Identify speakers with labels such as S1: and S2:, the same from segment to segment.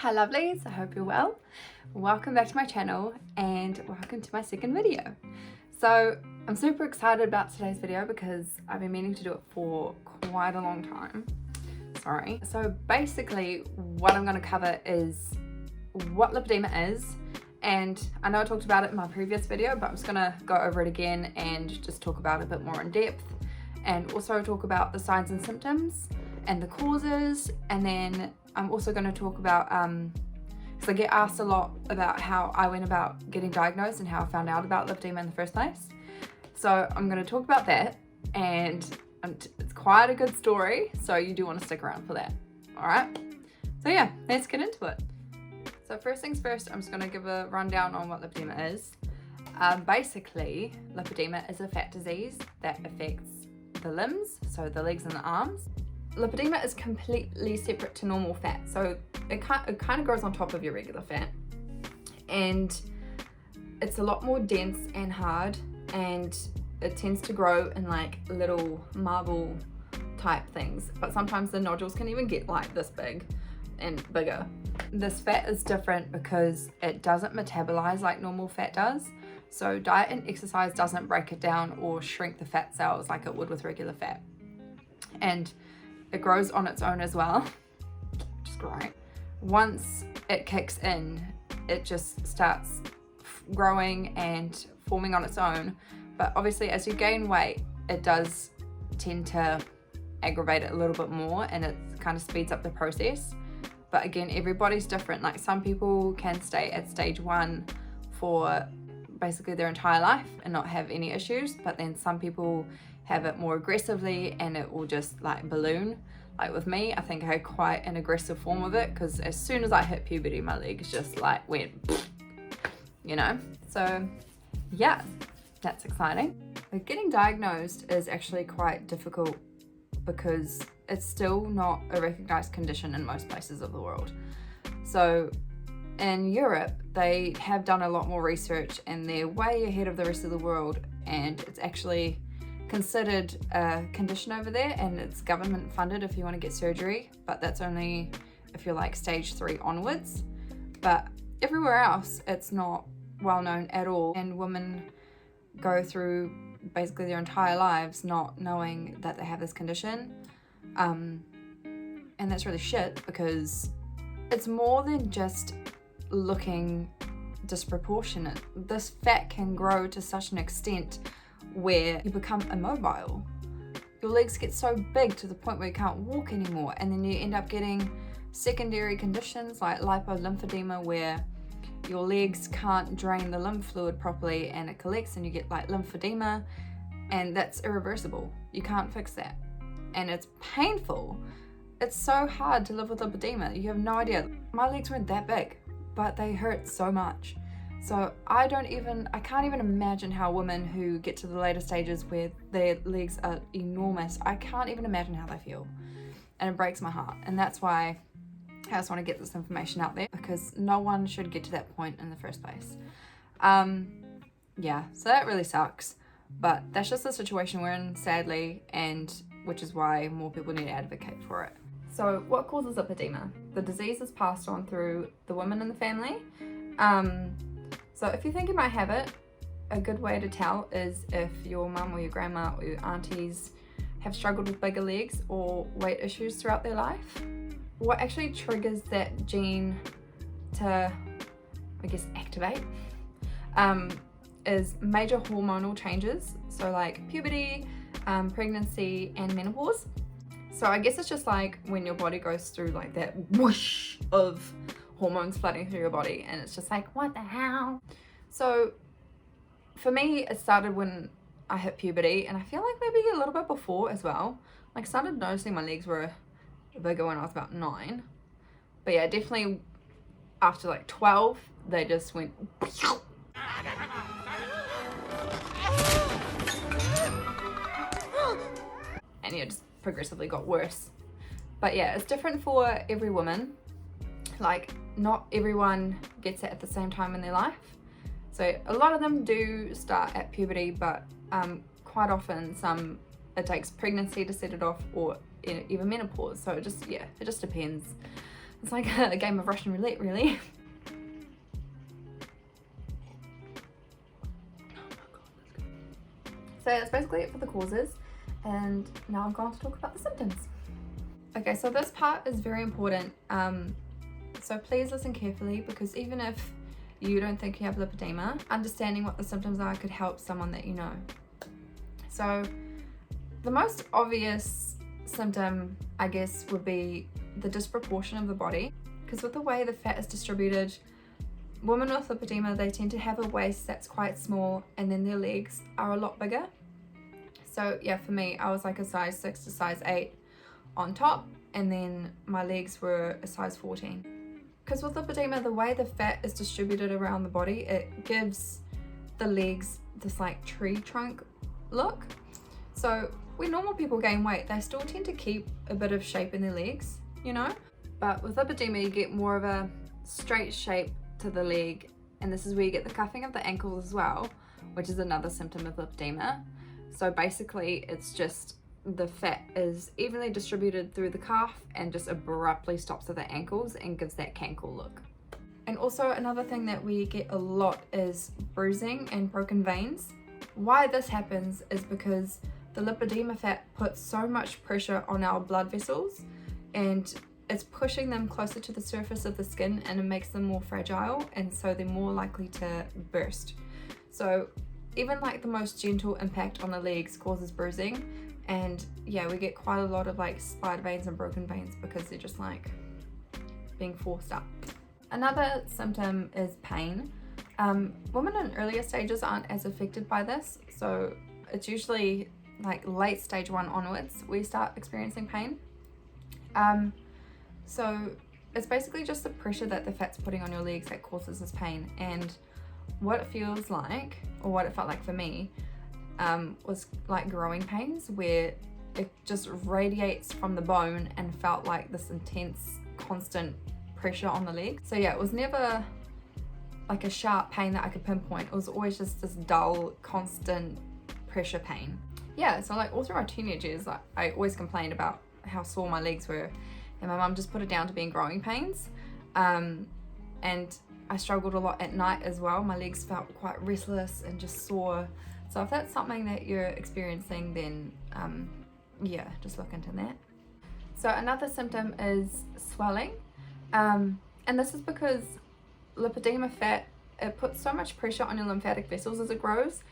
S1: Hi lovelies, I hope you're well. Welcome back to my channel and welcome to my second video. So I'm super excited about today's video because I've been meaning to do it for quite a long time. Sorry. So basically what I'm going to cover is what lipedema is, and I know I talked about it in my previous video, but I'm just going to go over it again and just talk about it a bit more in depth, and also talk about the signs and symptoms and the causes. And then I'm also going to talk about, because I get asked a lot about how I went about getting diagnosed and how I found out about lipedema in the first place. So I'm going to talk about that, and it's quite a good story, so you do want to stick around for that. Alright, so yeah, let's get into it. So first things first, I'm just going to give a rundown on what lipedema is. Basically, lipedema is a fat disease that affects the limbs, so the legs and the arms. Lipedema is completely separate to normal fat, so it kind of grows on top of your regular fat, and it's a lot more dense and hard, and it tends to grow in like little marble type things, but sometimes the nodules can even get like this big and bigger. This fat is different because it doesn't metabolize like normal fat does, so diet and exercise doesn't break it down or shrink the fat cells like it would with regular fat, and it grows on its own as well, which is great. Once it kicks in, it just starts growing and forming on its own, but obviously as you gain weight, it does tend to aggravate it a little bit more, and it kind of speeds up the process. But again, everybody's different. Like some people can stay at stage 1 for basically their entire life and not have any issues, but then some people have it more aggressively and it will just like balloon. Like with me, I think I had quite an aggressive form of it, because as soon as I hit puberty, my legs just like went, you know. So yeah, that's exciting. But getting diagnosed is actually quite difficult because it's still not a recognized condition in most places of the world. So in Europe, they have done a lot more research and they're way ahead of the rest of the world, and it's actually considered a condition over there, and it's government funded if you want to get surgery, but that's only if you're like stage 3 onwards. But everywhere else it's not well known at all, and women go through basically their entire lives not knowing that they have this condition, and that's really shit, because it's more than just looking disproportionate. This fat can grow to such an extent where you become immobile. Your legs get so big to the point where you can't walk anymore, and then you end up getting secondary conditions like lipedema, where your legs can't drain the lymph fluid properly and it collects and you get like lymphedema, and that's irreversible. You can't fix that, and it's painful. It's so hard to live with lipedema. You have no idea. My legs weren't that big, but they hurt so much. So I can't even imagine how women who get to the later stages where their legs are enormous, I can't even imagine how they feel. And it breaks my heart. And that's why I just want to get this information out there, because no one should get to that point in the first place. Yeah, so that really sucks. But that's just the situation we're in, sadly, and which is why more people need to advocate for it. So what causes lipedema? The disease is passed on through the women in the family. So if you think you might have it, a good way to tell is if your mum or your grandma or your aunties have struggled with bigger legs or weight issues throughout their life. What actually triggers that gene to, I guess, activate is major hormonal changes. So like puberty, pregnancy, and menopause. So I guess it's just like when your body goes through like that whoosh of hormones flooding through your body, and it's just like, what the hell? So for me, it started when I hit puberty, and I feel like maybe a little bit before as well. Like, started noticing my legs were bigger when I was about 9, but yeah, definitely after like 12 they just went and it just progressively got worse. But yeah, it's different for every woman. Like, not everyone gets it at the same time in their life. So a lot of them do start at puberty, but quite often it takes pregnancy to set it off, or even menopause. So it just depends. It's like a game of Russian roulette, really. So that's basically it for the causes, and now I'm going to talk about the symptoms. Okay, so this part is very important, so please listen carefully, because even if you don't think you have lipedema, understanding what the symptoms are could help someone that you know. So the most obvious symptom, I guess, would be the disproportion of the body, because with the way the fat is distributed, women with lipedema, they tend to have a waist that's quite small, and then their legs are a lot bigger. So yeah, for me, I was like a size 6 to size 8 on top, and then my legs were a size 14. Because with lipedema, the way the fat is distributed around the body, it gives the legs this like tree trunk look. So when normal people gain weight, they still tend to keep a bit of shape in their legs, you know? But with lipedema, you get more of a straight shape to the leg, and this is where you get the cuffing of the ankles as well, which is another symptom of lipedema. So basically, it's just the fat is evenly distributed through the calf and just abruptly stops at the ankles and gives that cankle look. And also another thing that we get a lot is bruising and broken veins. Why this happens is because the lipedema fat puts so much pressure on our blood vessels, and it's pushing them closer to the surface of the skin, and it makes them more fragile, and so they're more likely to burst. So even like the most gentle impact on the legs causes bruising, and yeah, we get quite a lot of like spider veins and broken veins because they're just like being forced up. Another symptom is pain. Women in earlier stages aren't as affected by this, so it's usually like late stage 1 onwards we start experiencing pain. So it's basically just the pressure that the fat's putting on your legs that causes this pain, and what it feels like, or what it felt like for me, was like growing pains where it just radiates from the bone and felt like this intense constant pressure on the leg. So yeah, it was never like a sharp pain that I could pinpoint. It was always just this dull constant pressure pain. Yeah, so like all through my teenage years, like, I always complained about how sore my legs were, and my mum just put it down to being growing pains. And I struggled a lot at night as well. My legs felt quite restless and just sore. So if that's something that you're experiencing, then yeah, just look into that. So another symptom is swelling, and this is because lipedema fat, it puts so much pressure on your lymphatic vessels as it grows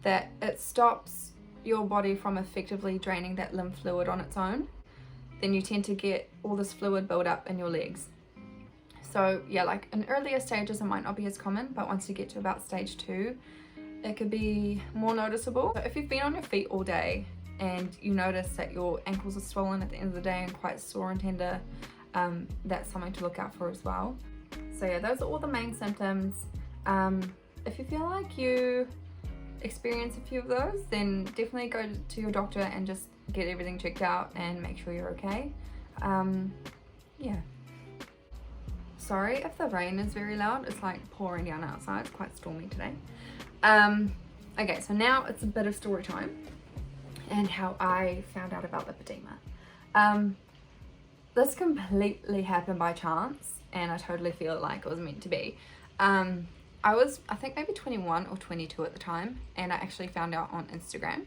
S1: that it stops your body from effectively draining that lymph fluid on its own. Then you tend to get all this fluid build up in your legs. So yeah, like in earlier stages it might not be as common, but once you get to about stage 2, it could be more noticeable. So if you've been on your feet all day and you notice that your ankles are swollen at the end of the day and quite sore and tender, that's something to look out for as well. So yeah, those are all the main symptoms. If you feel like you experience a few of those, then definitely go to your doctor and just get everything checked out and make sure you're okay. Yeah. Sorry if the rain is very loud, it's like pouring down outside, it's quite stormy today. Okay, so now it's a bit of story time and how I found out about lipedema. This completely happened by chance, and I totally feel like it was meant to be. I was, I think maybe 21 or 22 at the time, and I actually found out on Instagram.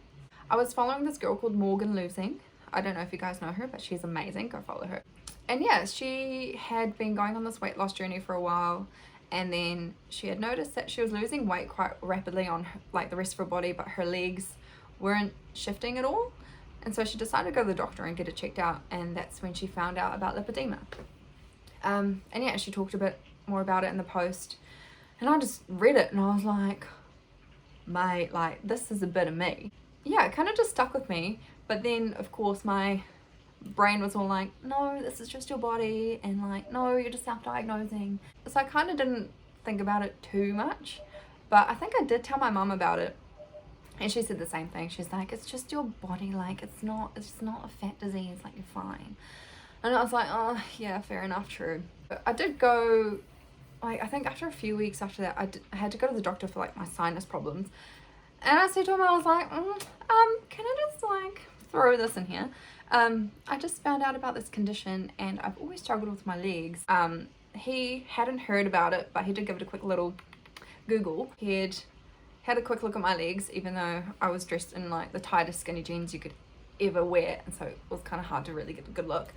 S1: I was following this girl called Morgan Losing. I don't know if you guys know her, but she's amazing, go follow her. And yeah, she had been going on this weight loss journey for a while, and then she had noticed that she was losing weight quite rapidly on her, like the rest of her body, but her legs weren't shifting at all. And so she decided to go to the doctor and get it checked out, and that's when she found out about lipedema. And yeah, she talked a bit more about it in the post, and I just read it and I was like, mate, like this is a bit of me. Yeah, it kind of just stuck with me, but then of course my brain was all like, no, this is just your body, and like, no, you're just self-diagnosing. So I kind of didn't think about it too much, but I think I did tell my mum about it, and she said the same thing. She's like, it's just your body, like it's not a fat disease, like you're fine. And I was like, oh yeah, fair enough, true. But I did go, like I think after a few weeks after that, I had to go to the doctor for like my sinus problems, and I said to him, I was like, can I just like throw this in here? I just found out about this condition, and I've always struggled with my legs. He hadn't heard about it, but he did give it a quick little Google. He had a quick look at my legs, even though I was dressed in like the tightest skinny jeans you could ever wear, and so it was kind of hard to really get a good look.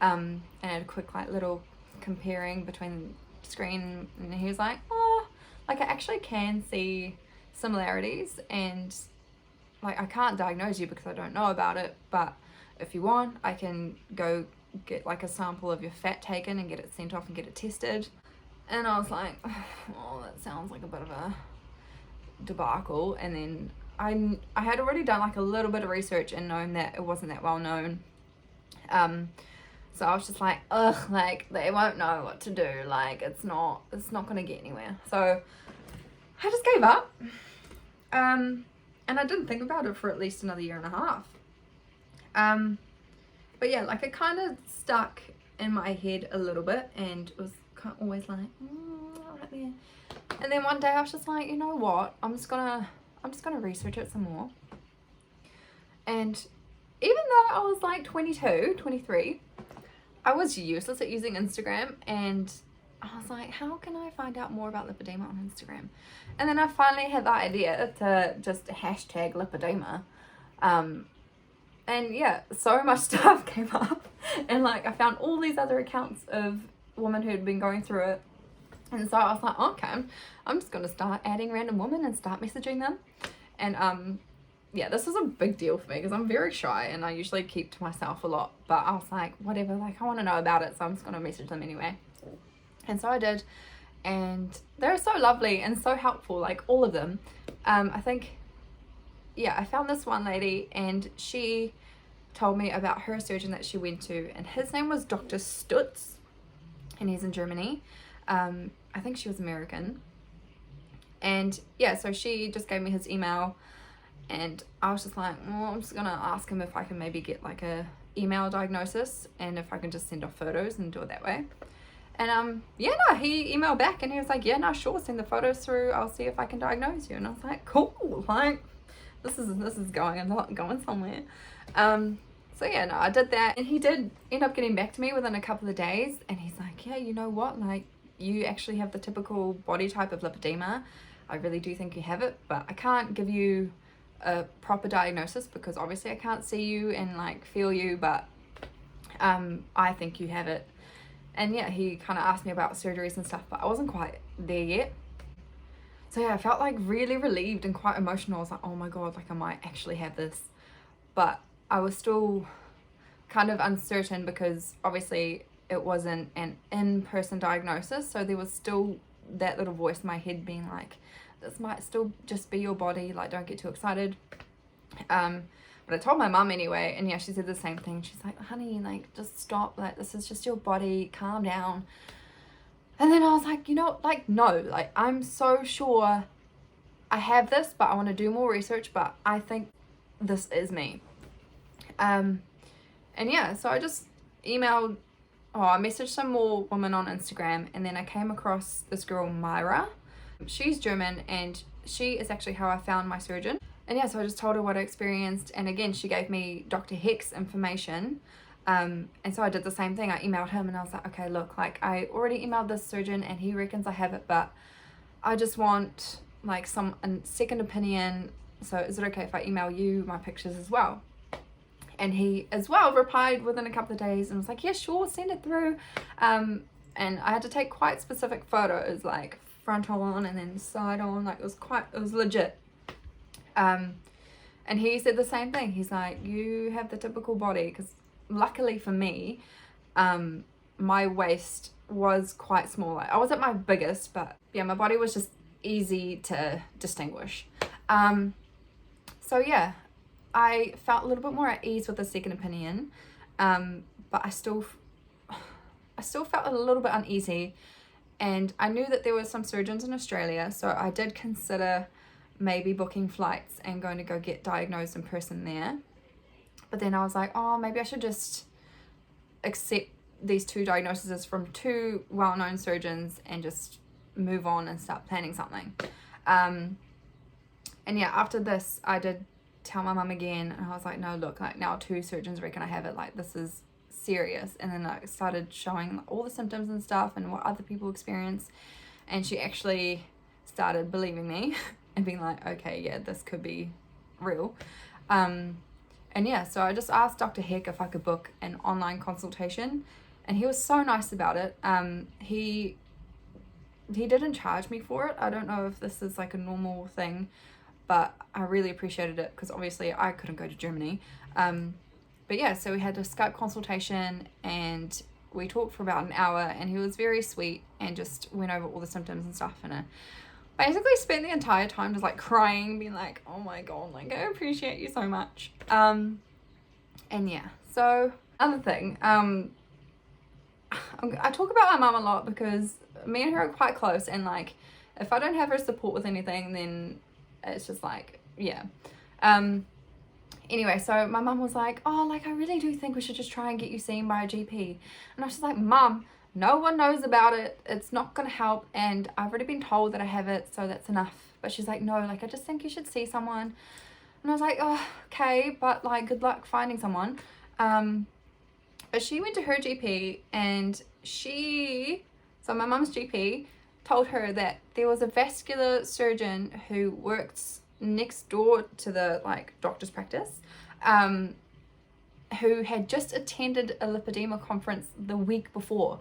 S1: And I had a quick like little comparing between the screen, and he was like, oh, like I actually can see similarities, and like I can't diagnose you because I don't know about it, but if you want, I can go get like a sample of your fat taken and get it sent off and get it tested. And I was like, oh, that sounds like a bit of a debacle. And then I had already done like a little bit of research and known that it wasn't that well known. So I was just like, ugh, like they won't know what to do, like it's not gonna get anywhere. So I just gave up. And I didn't think about it for at least another 1.5 years. But yeah, like it kind of stuck in my head a little bit, and it was always like, right there. And then one day I was just like, you know what, I'm just gonna research it some more. And even though I was like 22, 23, I was useless at using Instagram, and I was like, how can I find out more about lipedema on Instagram? And then I finally had the idea to just hashtag lipedema. And yeah, so much stuff came up, and like I found all these other accounts of women who'd been going through it. And so I was like, okay, I'm just gonna start adding random women and start messaging them. And yeah, this was a big deal for me because I'm very shy and I usually keep to myself a lot, but I was like, whatever, like I want to know about it, so I'm just gonna message them anyway. And so I did, and they're so lovely and so helpful, like all of them. I think, yeah, I found this one lady, and she told me about her surgeon that she went to, and his name was Dr. Stutz, and he's in Germany. I think she was American. And yeah, so she just gave me his email, and I was just like, well, I'm just gonna ask him if I can maybe get like a email diagnosis, and if I can just send off photos and do it that way. And yeah, no, he emailed back and he was like, yeah, no, sure, send the photos through, I'll see if I can diagnose you. And I was like, cool, like this is going somewhere. So yeah, no, I did that, and he did end up getting back to me within a couple of days, and he's like, yeah, you know what, like you actually have the typical body type of lipedema. I really do think you have it, but I can't give you a proper diagnosis because obviously I can't see you and like feel you, but I think you have it. And yeah, he kind of asked me about surgeries and stuff, but I wasn't quite there yet. So yeah, I felt like really relieved and quite emotional. I was like, oh my god, like I might actually have this. But I was still kind of uncertain because obviously it wasn't an in-person diagnosis, so there was still that little voice in my head being like, this might still just be your body, like don't get too excited. But I told my mum anyway, and yeah, she said the same thing. She's like, honey, like just stop, like this is just your body, calm down. And then I was like, you know, like no, like I'm so sure I have this, but I want to do more research, but I think this is me. And yeah, so I just I messaged some more women on Instagram, and then I came across this girl, Myra. She's German, and she is actually how I found my surgeon. And yeah, so I just told her what I experienced, and again, she gave me Dr. Heck's information. And so I did the same thing. I emailed him, and I was like, okay, look, like I already emailed this surgeon, and he reckons I have it, but I just want like a second opinion. So is it okay if I email you my pictures as well? And he as well replied within a couple of days and was like, yeah, sure, send it through. And I had to take quite specific photos, like frontal on and then side on, like it was legit. And he said the same thing. He's like, you have the typical body, because luckily for me, my waist was quite small. Like, I wasn't my biggest, but yeah, my body was just easy to distinguish. So yeah, I felt a little bit more at ease with the second opinion, but I still felt a little bit uneasy, and I knew that there were some surgeons in Australia, so I did consider maybe booking flights and going to go get diagnosed in person there. But then I was like, oh, maybe I should just accept these two diagnoses from two well-known surgeons and just move on and start planning something. And yeah, after this I did tell my mum again, and I was like, no, look, like now 2 surgeons reckon I have it, like this is serious. And then I started showing all the symptoms and stuff and what other people experience, and she actually started believing me and being like, okay, yeah, this could be real. And yeah, so I just asked Dr. Heck if I could book an online consultation, and he was so nice about it. He didn't charge me for it. I don't know if this is like a normal thing, but I really appreciated it because obviously I couldn't go to Germany. But yeah, so we had a Skype consultation and we talked for about an hour, and he was very sweet and just went over all the symptoms and stuff, and basically spent the entire time just like crying, being like, oh my god, like I appreciate you so much. And yeah, so another thing, I talk about my mum a lot because me and her are quite close, and like if I don't have her support with anything, then it's just like, yeah. Anyway, so my mum was like, oh, like I really do think we should just try and get you seen by a GP. And I was just like, Mum, no one knows about it, it's not gonna help, and I've already been told that I have it, so that's enough. But she's like, no, like I just think you should see someone. And I was like, oh, okay, but like good luck finding someone. But she went to her GP, and so my mum's GP told her that there was a vascular surgeon who works next door to the like doctor's practice, who had just attended a lipedema conference the week before,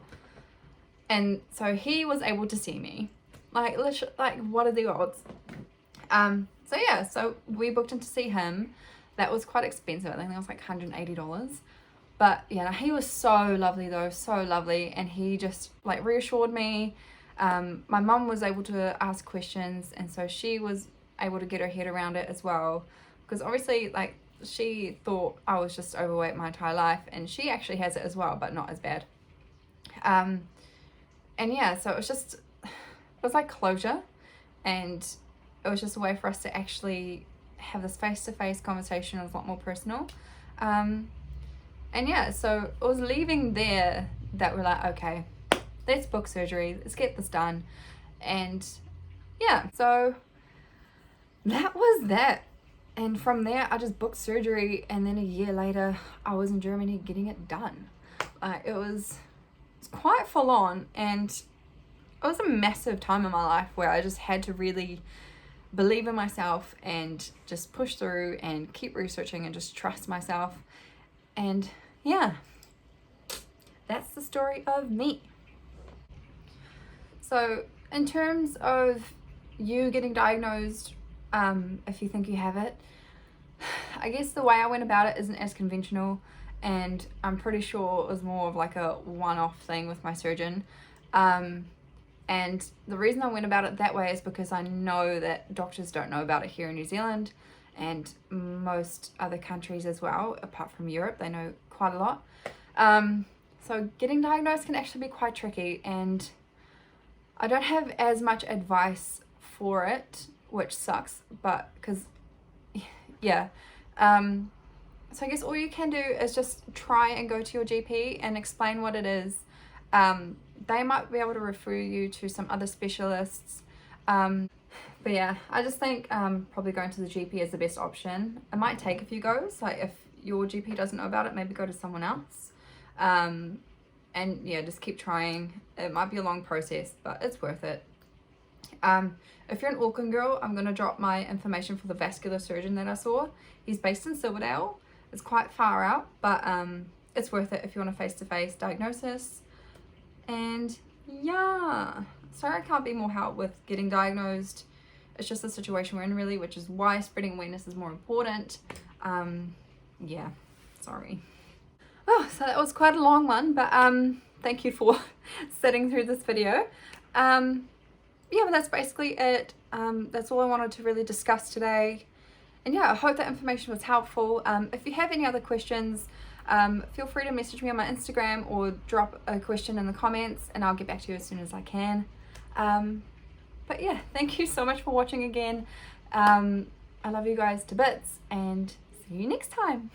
S1: and so he was able to see me. Like what are the odds? So yeah, so we booked in to see him. That was quite expensive. I think it was like $180. But yeah, no, he was so lovely though, so lovely, and he just like reassured me. My mum was able to ask questions, and so she was able to get her head around it as well, because obviously like she thought I was just overweight my entire life, and she actually has it as well, but not as bad. And yeah, so it was like closure, and it was just a way for us to actually have this face-to-face conversation. It was a lot more personal. And yeah, so it was leaving there that we're like, okay, let's book surgery, let's get this done. And yeah, so that was that. And from there I just booked surgery, and then a year later I was in Germany getting it done. It was quite full on, and it was a massive time in my life where I just had to really believe in myself and just push through and keep researching and just trust myself. And yeah, that's the story of me. So in terms of you getting diagnosed, if you think you have it, I guess the way I went about it isn't as conventional, and I'm pretty sure it was more of like a one-off thing with my surgeon. And the reason I went about it that way is because I know that doctors don't know about it here in New Zealand, and most other countries as well, apart from Europe, they know quite a lot. So getting diagnosed can actually be quite tricky, and I don't have as much advice for it, which sucks, but because yeah, so I guess all you can do is just try and go to your GP and explain what it is. They might be able to refer you to some other specialists, but yeah, I just think probably going to the GP is the best option. It might take a few goes, like if your GP doesn't know about it, maybe go to someone else. And yeah, just keep trying. It might be a long process, but it's worth it. If you're an Auckland girl, I'm going to drop my information for the vascular surgeon that I saw. He's based in Silverdale. It's quite far out, but it's worth it if you want a face-to-face diagnosis. And yeah, sorry I can't be more help with getting diagnosed. It's just the situation we're in really, which is why spreading awareness is more important. Yeah, sorry. Oh, so that was quite a long one, but thank you for sitting through this video. Yeah, but that's basically it. That's all I wanted to really discuss today. And yeah, I hope that information was helpful. If you have any other questions, feel free to message me on my Instagram or drop a question in the comments, and I'll get back to you as soon as I can. But yeah, thank you so much for watching again. I love you guys to bits, and see you next time.